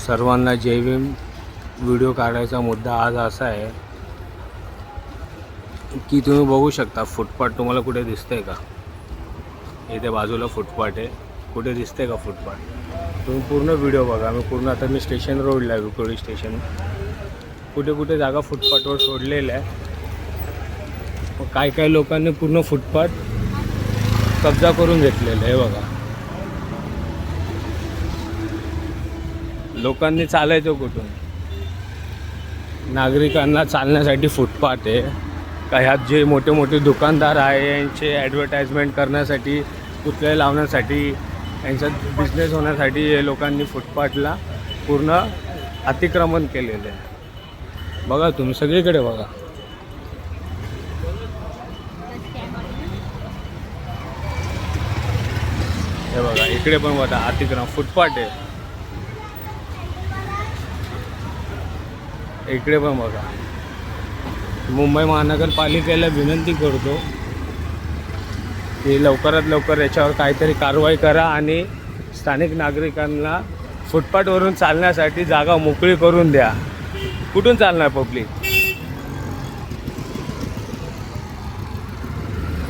सर्वांना जय भीम. व्हिडिओ काढायचा मुद्दा आज असा आहे की तुम्ही बघू शकता फुटपाथ तुम्हाला कुठे दिसतंय का? इथे बाजूला फुटपाथ आहे. कुठे दिसतंय का फुटपाथ? तुम्ही पूर्ण व्हिडिओ बघा. आता मी स्टेशन रोडला आहे, विक्रोळी स्टेशन. कुठे कुठे जागा फुटपाथवर सोडलेल्या आहे. मग काही लोकांनी पूर्ण फुटपाथ कब्जा करून घेतलेला आहे. बघा, लोकांनी चालायचं कुठून? नागरिकांना चालण्यासाठी फुटपाथ आहे का? ह्यात जे मोठे मोठे दुकानदार आहे यांचे ॲडव्हर्टाइजमेंट करण्यासाठी, पुतळे लावण्यासाठी, यांचा बिझनेस होण्यासाठी हे लोकांनी फुटपाथला पूर्ण अतिक्रमण केलेलं आहे. बघा तुम्ही सगळीकडे बघा. हे बघा, इकडे पण बघा अतिक्रमण फुटपाथ आहे. इकडे पण बघा. मुंबई महानगरपालिकेला विनंती करतो की लवकरात लवकर याच्यावर काहीतरी कारवाई करा आणि स्थानिक नागरिकांना फुटपाथवरून चालण्यासाठी जागा मोकळी करून द्या. कुठून चालणार पब्लिक?